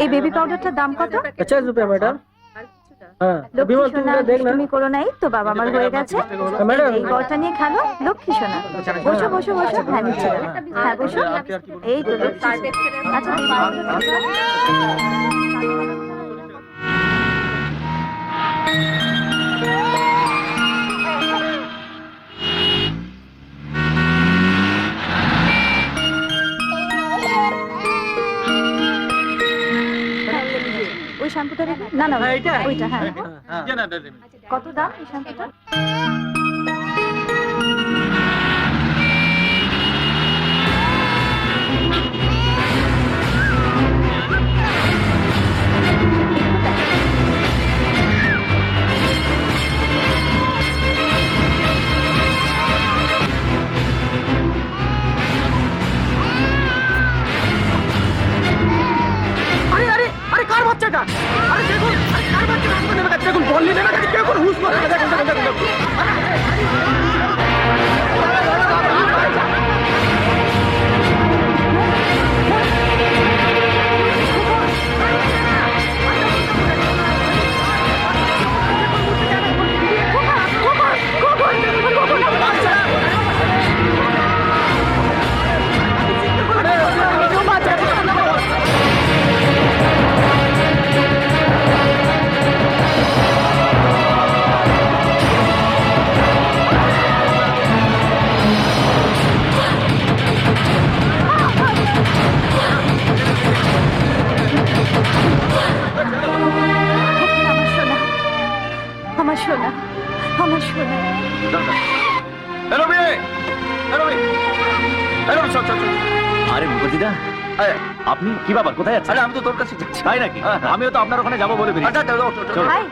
এই বেবি পাউডারটার দাম কত? 50 रुपया मैडम। हाँ লক্ষ্মী विमल तुम সোনা, इधर देखना। তুমি করো নাই তো, বাবা আমার হয়ে গেছে। ম্যাডাম। এই বলটা নিয়ে খালো লক্ষ্মী সোনা। বসো বসো বসো, হ্যাঁ নিচে যাও। হ্যাঁ বসো। এই তো লক্ষ্মী। আচ্ছা ওই শ্যাম্পুটা দেখো। না না হ্যাঁ, এইটা? ওইটা, হ্যাঁ। हाँ। কত দাম এই শ্যাম্পুটা? अरे अरे अरे कार बच्चाটা अरे দেখুন আরে কার বাচ্চাটা আসবে নেবে দেখুন বললি নেবে নাকি কেউ কোন হুশ করে না দেখুন দেখুন দেখুন আমার সোনা, আমার সোনা। হ্যালো মেয়ে, হ্যালো মেয়ে, হ্যালো চল চল চল। আরে মুখার্জিদা, আপনি কি ব্যাপার, কোথায় আছেন? আরে আমি তো তোর কাছে যাচ্ছি। তাই নাকি? আমিও তো আপনার ওখানে যাবো বলে বেরিয়েছি। চলো। হাই,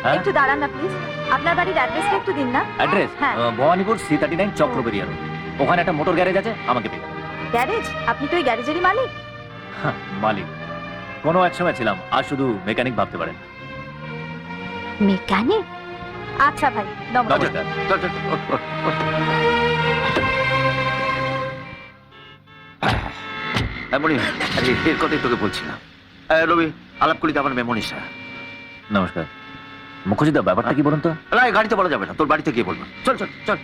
হ্যাঁ? একটু দাঁড়ান না প্লিজ। আপনার বাড়ির অ্যাড্রেসটা একটু দিন না। অ্যাড্রেস হ্যাঁ। Bhowanipore C39 Chakraberia road. ওখানে একটা মোটর গ্যারেজ আছে, আমাকে পেয়ে যাবেন। গ্যারেজ? আপনি তো ওই গ্যারেজেরই মালিক। হ্যাঁ, মালিক কোনো এক সময় ছিলাম, আর শুধু মেকানিক ভাবতে পারেন। মেকানিক? আচ্ছা ভাই, নমস্কার। নমস্কার। চল চল চল, ওঠ, ওঠ, ওঠ। হ্যাঁ মনি, আরে এর কথাই তোকে বলছিলাম। রবি, আলাপ করি তো আমার মেমনিসা। নমস্কার মুখার্জিদা, ব্যাপারটা কি বলুন তো? না এই গাড়িতে বলা যাবে না, তোর বাড়িতে গিয়ে বলবো। চল চল চল।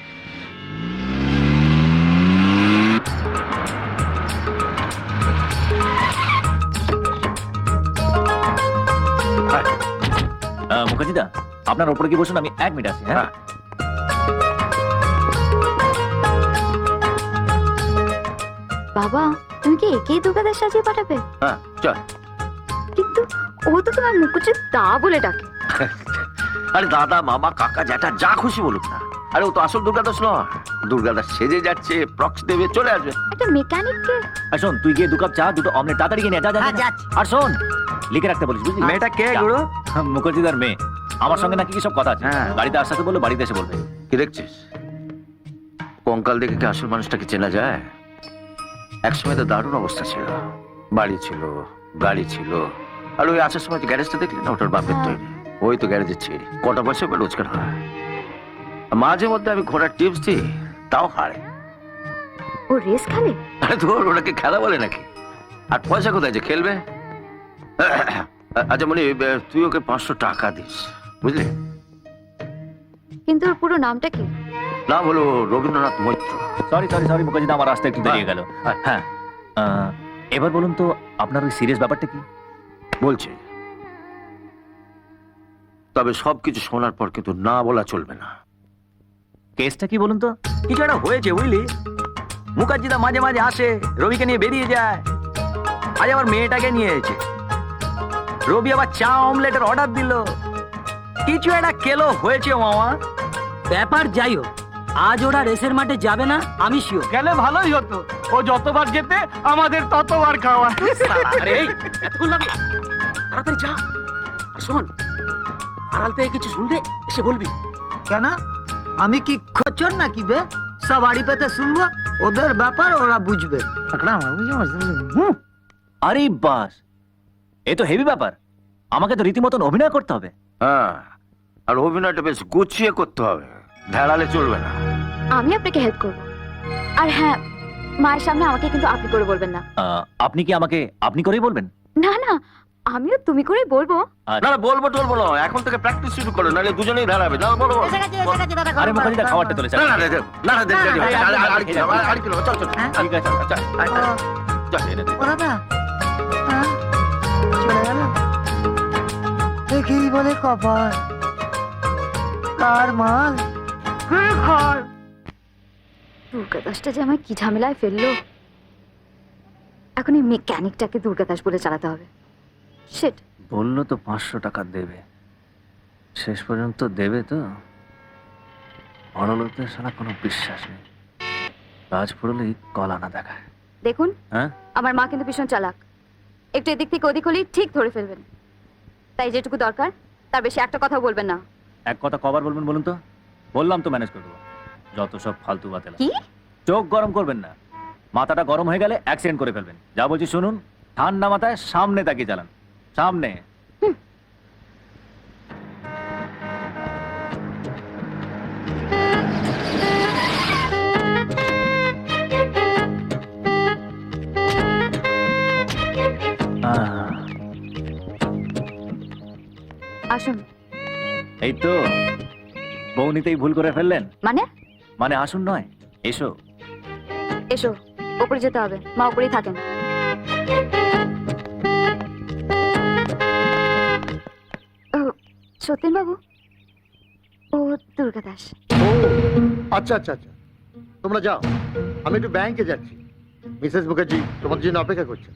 মুখার্জিদা, আপনার ওপরে কি বসুন, আমি 1 মিনিট আসি। হ্যাঁ হ্যাঁ। বাবা, তুমি কি একেই দুর্গাদাস সাজিয়ে পাঠাবে? হ্যাঁ চল। কিন্তু ও তো তোমার মুকুচে দা বলে ডাকে। আরে দাদা মামা কাকা জ্যাঠা যা খুশি বলুক না। আরে ও তো আসল দুর্গাদাস নয়, দুর্গাদাস সেজে যাচ্ছে, প্রক্স দেবে, চলে আসবে। একটা মেকানিককে। আর শোন, তুই গিয়ে 2 কাপ চা, 2টো অমলেট তাড়াতাড়ি কিনে যা যা যা। আর শোন, লিখে রাখতে বলিস, বুঝলি? মেয়েটা কে যা। গুরু? মুখার্জিদার মেয়ে। আমার সঙ্গে নাকি কি সব কথা আছে। হ্যাঁ। গাড়িতে আসাতে বললো, বাড়িতে এসে বলবে। কি দেখছিস? কঙ্কাল দেখে কি আসল মানুষটাকে চেনা যায়? একসময় তো দারুণ অবস্থা ছিল, বাড়ি ছিল, গাড়ি ছিল। আর ওই আসার সময় গ্যারেজটা দেখলি না, ওটার বাপের তৈরি। ওই তো গ্যারেজের ছেড়ে কটা পয়সা পেলে রোজগার হয়। মাঝে মধ্যে আমি ঘোড়ার টিপস দিই, তাও হারে। ও রেস খেলে? আরে তোর ওনাকে খেলা বলে নাকি? আর পয়সা কোথায় যে খেলবে? আচ্ছা মনি, তুই ওকে 500 টাকা দিস, বুঝলি? কিন্তু ওর পুরো নামটা কি? নাম হলো Rabindranath Maitra. Sorry sorry sorry মুখার্জিদা, আমার রাস্তা একটু দাঁড়িয়ে গেল। হ্যাঁ, এবার বলুন তো, আপনার ওই সিরিয়াস ব্যাপারটা কি? বলছে, তবে সবকিছু শোনার পর কিন্তু না বলা চলবে না। কেসটা কি বলুন তো? কিছু একটা হয়েছে বুঝলি। মুখার্জিদা মাঝে মাঝে আসে, রবিকে নিয়ে বেরিয়ে যায়। আজ আবার মেয়েটাকে নিয়ে এসেছে। রবি আবার চা অমলেটের অর্ডার দিল। কিছু একটা কেলো হয়েছে মামা। ব্যাপার যাই হোক, আজ ওরা রেসের মাঠে যাবে না, আমি শিওর। গেলে ভালোই হতো, ও যতবার যেতে আমাদের ততবার খাওয়া। আরে এই, এতক্ষণ লাগে? তাড়াতাড়ি যা। আর শোন, আড়াল থেকে কিছু শুনলে এসে বলবি। কেন? আমি কি খচ্চর নাকি বে? সব আড়ি পেতে শুনবো, ওদের ব্যাপার ওরা বুঝবে। আরে বাস, এ তো হেভি ব্যাপার। আমাকে তো রীতিমতন অভিনয় করতে হবে। হ্যাঁ, আর অভিনয়টা বেশ গুছিয়ে করতে হবে, ঢেড়ালে চলবে না। আমি আপনাকে হেল্প করব। আর হ্যাঁ, মায়ের সামনে আমাকে কিন্তু আপনি করে বলবেন না। আপনি কি আমাকে আপনি করেই বলবেন? না না, আমিও তুমি করে বলবো। না না, বলবো টলবো না, এখন থেকে প্র্যাকটিস শুরু করো, নাহলে দুজনেই ধারাবে। না বলো বলো। আরে মুখার্জি দা খাবারটা তুলে না না না, না না, দেখ দেখ, আর কি না, আর কি না, চল চল, ঠিক আছে চল চল, এনে দে। ও দাদা হ্যাঁ, চলে গেল দেখেই বলে কপাল কার মাল ঘর। দুর্গাদাসটা যে আমায় কি ঝামেলায় ফেললো। এখন এই মেকানিকটাকে দুর্গাদাস বলে চালাতে হবে। শিট। বললো তো 500 টাকা দেবে, শেষ পর্যন্ত দেবে তো? বড় লোকদের সারা কোনো বিশ্বাস নেই, কাজ পড়লেই কলা না দেখায়। দেখুন, হ্যাঁ আমার মা কিন্তু ভীষণ চালাক। একটু এদিক থেকে ওদিক হলেই ঠিক ধরে ফেলবেন। তাই যেটুকু দরকার তার বেশি একটা কথা বলবেন না। এক কথা কবার বলবেন বলুন তো? বললাম তো ম্যানেজ করে দেবো। যত সব ফালতু বাতেলা। কি? চোখ গরম করবেন না, মাথাটা গরম হয়ে গেলে অ্যাক্সিডেন্ট করে ফেলবেন। যা বলছি শুনুন, ঠান্ডা মাথায় সামনে তাকিয়ে চালান, সামনে। আসুন। এই তো বউ নিতেই ভুল করে ফেললেন। মানে? মানে আসুন নয়, এসো। এসো, ওপরে যেতে হবে। মা ওপরেই থাকেন। ও সত্যেন বাবু, ও দুর্গাদাস। ও আচ্ছা আচ্ছা আচ্ছা, তোমরা যাও, আমি একটু ব্যাংকে যাচ্ছি। মিসেস মুখার্জি তোমাদের জন্য অপেক্ষা করছে।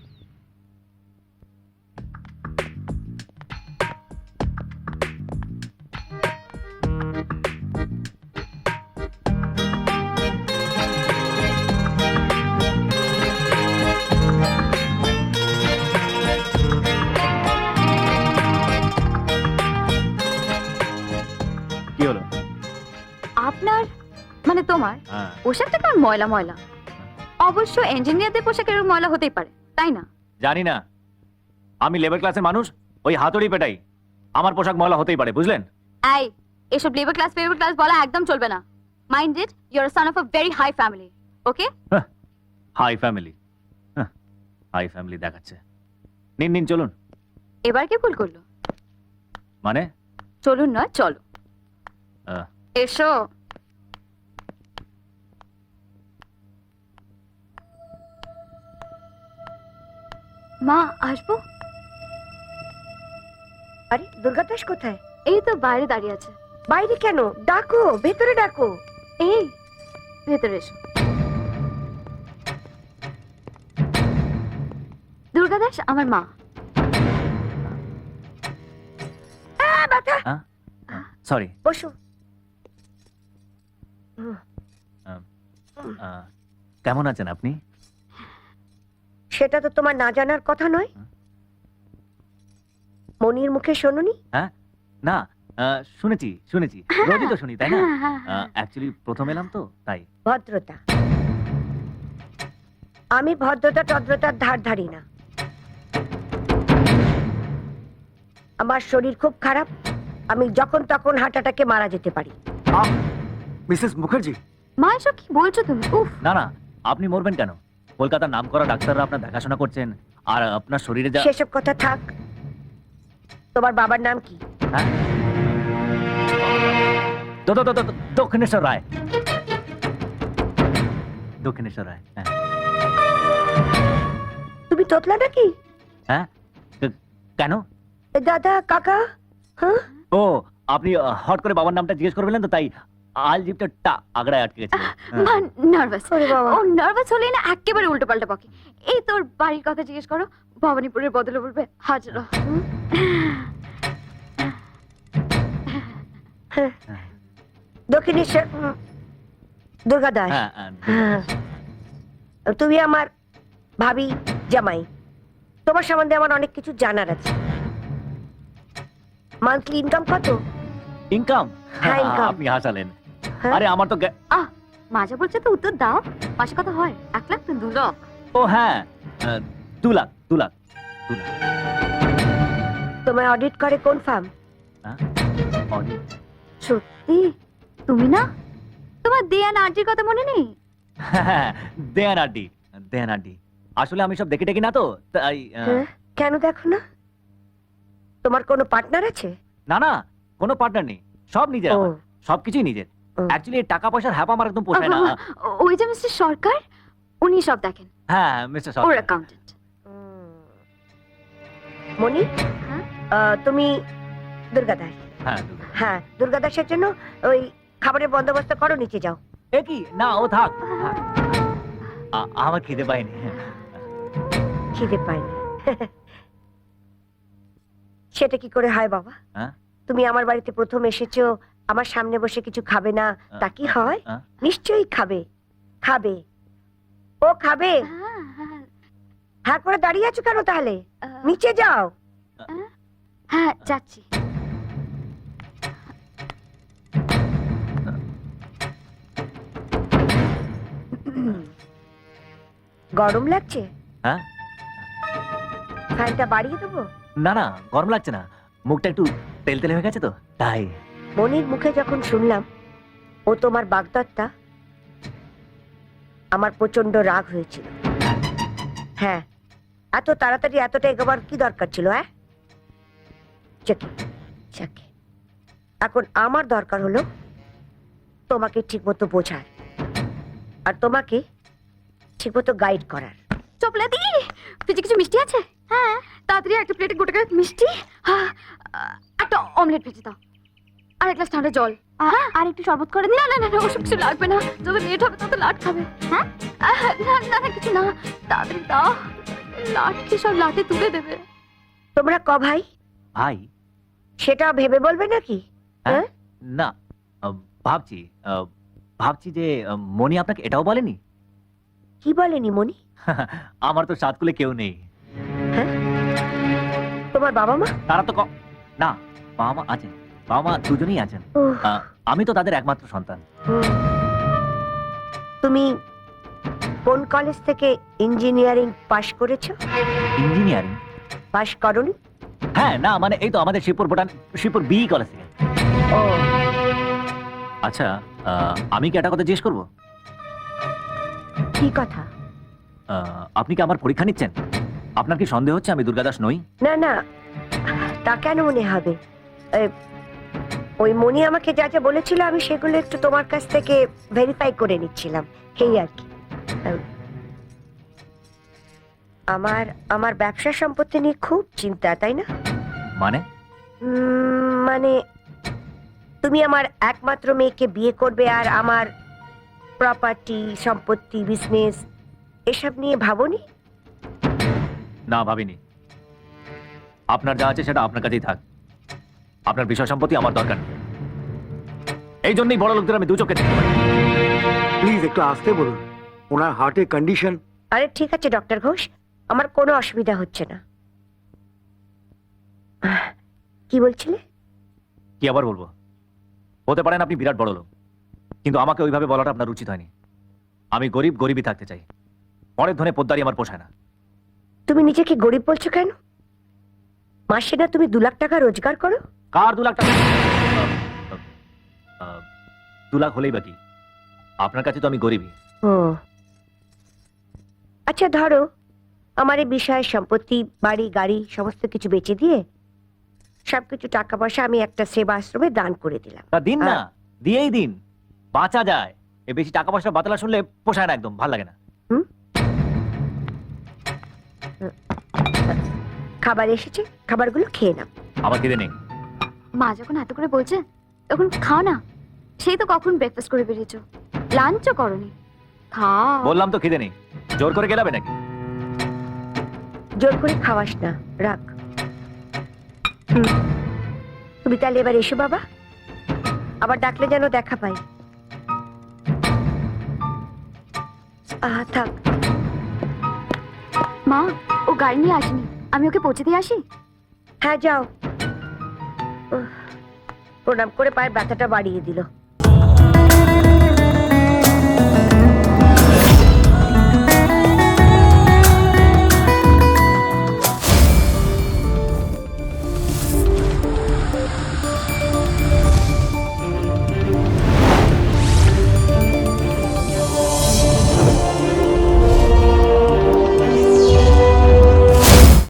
কি হলো? আপনার মানে তোমার হ্যাঁ, পোশাকটা কেমন ময়লা ময়লা। অবশ্য ইঞ্জিনিয়ারদের পোশাক এরকম ময়লা হতেই পারে, তাই না? জানি না, আমি লেবার ক্লাসের মানুষ, ওই হাতুড়ি পেটাই। আমার পোশাক ময়লা হতেই পারে, বুঝলেন? এই এসব লেবার ক্লাস ফেভার ক্লাস বলা একদম চলবে না। Mind it, you are son of a very high family. Okay? High family, high family দেখাচ্ছে। নিন নিন, চলুন। এবার কে ভুল করলো? মানে চলুন নয়, চলো। আহ, এসো। মা আসবো? আরে দুর্গাদাস কোথায়? এই তো বাইরে দাঁড়িয়ে আছে। বাইরে কেন? ডাকো, ভেতরে ডাকো। এই ভেতরে এসো। দুর্গাদাস আমার মা। সরি। বসো। কেমন আছেন আপনি? সেটা তো তোমার না জানার কথা নয়। মনির মুখে শোনোনি? না, শুনেছি শুনেছি, রোজই তো শুনি, তাই না? অ্যাকচুয়ালি প্রথম এলাম তো, তাই। ভদ্রতা। আমি ভদ্রতা টদ্রতার ধার ধারি না। আমার শরীর খুব খারাপ, আমি যখন তখন হার্ট অ্যাটাকে মারা যেতে পারি। মিসেস মুখার্জি, মা এসব কি বলছো তুমি? উফ। না না, আপনি মরবেন কেন? কলকাতার নামকরা ডাক্তাররা আপনার দেখাশোনা করছেন, আর আপনার শরীরে যা। সেসব কথা থাক। তোমার বাবার নাম কি? হ্যাঁ? দক্ষিণেশ্বর রায়। দক্ষিণেশ্বর রায়, হ্যাঁ। তুমি তোতলা নাকি? হ্যাঁ, কেন? দাদা, কাকা? হ্যাঁ, ও, আপনি হট করে বাবার নামটা জিজ্ঞেস করবেন তো, তাই আলজিপটা আগড়ায় আটকে গেছে। মা নার্ভাস। ওরে বাবা। ও নার্ভাস হলেই না একেবারে উল্টো পাল্টা বকে। এই তোর বাড়ির কথা জিজ্ঞেস করো, ভবানীপুরের বদলে বলবে হাজরা। দক্ষিণেশ্বর দুর্গাদাস। হ্যাঁ, হ্যাঁ। তুমি আমার ভাবি জামাই। তোমার সম্বন্ধে আমার অনেক কিছু জানার আছে। মান্থলি ইনকাম কত? ইনকাম? হ্যাঁ, income। আপনি হাসালেন। হ্যাঁ? আরে আমার তো আহ মাজা বলছে তো উত্তর দাও। মাসে কত হয়? 1 লাখ তো 2 লাখ। ও হ্যাঁ, 2 লাখ 2 লাখ 2 লাখ। তোমার অডিট করে কোন ফার্ম? অডিট? সত্যি তুমি না? তোমার দেয়ান আন্টির কথা মনে নেই? দেয়ান আড্ডি, দেয়ান আড্ডি। আসলে আমি সব দেখে টেকি না তো, তাই হ্যাঁ? কেন দেখো না? তোমার কোনো পার্টনার আছে? না না, কোনো পার্টনার নেই, সব নিজের আমার। না না, কোনো পার্টনার নেই, সব নিজের ও। আমার, সবকিছুই নিজের। ও। অ্যাকচুয়ালি টাকা পয়সার হ্যাপা আমার একদম পোষায় না। ওই যে মিস্টার সরকার, উনি সব দেখেন, হ্যাঁ মিস্টার ওর সরকার। অ্যাকাউন্টেন্ট। মনি, হ্যাঁ? তুমি দুর্গাদাস। হ্যাঁ দুর্গা। হ্যাঁ, দুর্গাদাসের জন্য ওই খাবারের বন্দোবস্ত করো, নিচে যাও। এ কি না, ও থাক থাক। আমার খিদে পাইনি। খিদে পাইনি। সেটা কি করে হয় বাবা? হ্যাঁ? তুমি আমার বাড়িতে প্রথম এসেছো, আমার সামনে বসে কিছু খাবে না, তা কি হয়? হ্যাঁ? নিশ্চয়ই খাবে, খাবে, ও খাবে। হ্যাঁ, হ্যাঁ, হ্যাঁ করে দাঁড়িয়ে আছো কেন তাহলে? নিচে যাও। হ্যাঁ যাচ্ছি। গরম লাগছে? হ্যাঁ? ফ্যানটা বাড়িয়ে দেবো? না না, গরম লাগছে না, মুখটা একটু তেল তেল হয়ে গেছে তো তাই। মনির মুখে যখন শুনলাম ও তোমার বাগদত্তা, আমার প্রচন্ড রাগ হয়েছিল। হ্যাঁ, এত তাড়াতাড়ি এতটা এগোবার কি দরকার ছিল? হ্যাঁ, চাকে চাকে। এখন আমার দরকার হলো তোমাকে ঠিকমতো বোঝার আর তোমাকে ঠিকমতো গাইড করার। চপলাদি, ফ্রিজে কিছু মিষ্টি আছে? হ্যাঁ, তাড়াতাড়ি একটা প্লেটে গোটা করে মিষ্টি, একটা অমলেট ভেজে দাও, আর এক গ্লাস ঠান্ডা জল, আর একটু শরবত করে। না না না না, ওসব কিছু লাগবে না, যত লেট হবে তত লাট খাবে। হ্যাঁ, না না না, কিছু না, তাড়াতাড়ি দাও, লাট কি সব লাটে তুলে দেবে। তোমরা ক ভাই ভাই? সেটা ভেবে বলবে নাকি? হ্যাঁ? না, ভাবছি ভাবছি যে মনি আপনাকে এটাও বলেনি? কি বলেনি মনি? আমার তো সাতকুলে কেউ নেই। তোমার বাবা মা? তারা তো না, বাবা মা আছেন, বাবা মা দুজনেই আছেন। উহ, আমি তো তাদের একমাত্র সন্তান। হুম। তুমি কোন কলেজ থেকে ইঞ্জিনিয়ারিং পাশ করেছো? ইঞ্জিনিয়ারিং? পাশ করনি? হ্যাঁ, না মানে এই তো আমাদের শিবপুর বি কলেজ থেকে। ও, আচ্ছা, আমি কি একটা কথা জিজ্ঞেস করবো? কি কথা? আপনি কি আমার পরীক্ষা নিচ্ছেন? আপনার কি সন্দেহ হচ্ছে আমি দুর্গাদাস নই? না না, তা কেন মনে হবে? এ, ওই মনি আমাকে যা যা বলেছিল আমি সেগুলো একটু তোমার কাছ থেকে ভেরিফাই করে নিচ্ছিলাম, এই আর কি। আমার আমার ব্যবসা সম্পত্তি নিয়ে খুব চিন্তা, তাই না? মানে? মানে তুমি আমার একমাত্র মেয়েকে বিয়ে করবে আর আমার প্রপার্টি, সম্পত্তি, বিজনেস এসব নিয়ে ভাবোনি? না, ভাবিনি। আপনার যা আছে সেটা আপনার কাছেই থাক, আপনার বিষয় সম্পত্তি আমার দরকার নেই। এই জন্যই বড় লোকদের আমি দু চোখে দেখতে পাই। প্লিজ একটু আসতে বলুন, ওনার হার্টের কন্ডিশন। আরে ঠিক আছে ডক্টর ঘোষ, আমার কোনো অসুবিধা হচ্ছে না। কি বলছিলে? কি আবার বলবো? হতে পারেন আপনি বিরাট বড় লোক, কিন্তু আমাকে ওইভাবে বলাটা আপনার উচিত হয়নি। আমি গরিবই থাকতে চাই, পরের ধনে পোদ্দারি আমার পোষায় না। তুমি নিজেকে গরিব বলছো কেন? মাসে না তুমি 2 লাখ টাকা রোজগার করো? কার 2 লাখ টাকা? 2 লাখ হলেই বাকি, আপনার কাছে তো আমি গরিবই। ও আচ্ছা, ধরো আমার এই বিষয়ের সম্পত্তি, বাড়ি, গাড়ি সমস্ত কিছু বেচে দিয়ে সবকিছু টাকা পয়সা আমি একটা সেবা আশ্রমে দান করে দিলাম। তা দিন না, দিয়েই দিন, বাঁচা যায়। এ বেশি টাকা পয়সা বাতলা শুনলে পোষায় না, একদম ভাল লাগে না। খাবার এসেছে, খাবারগুলো খেয়ে নাও। আমার খিদে নেই। মা যখন এত করে বলছে তখন খাও না, সেই তো কখন ব্রেকফাস্ট করে বেরিয়েছো, লাঞ্চও করনি, খাও। বললাম তো খিদে নেই, জোর করে গেলাবে নাকি? জোর করে খাওয়াস না, রাখ। তুমি তাহলে এবার এসো বাবা, আবার ডাকলে যেন দেখা পাই। থাক। মা, ও গাড়ি নিয়ে আসেনি, আমি ওকে পৌঁছে দিয়ে আসি। হ্যাঁ যাও। প্রণাম করে পায়ের ব্যথাটা বাড়িয়ে দিল।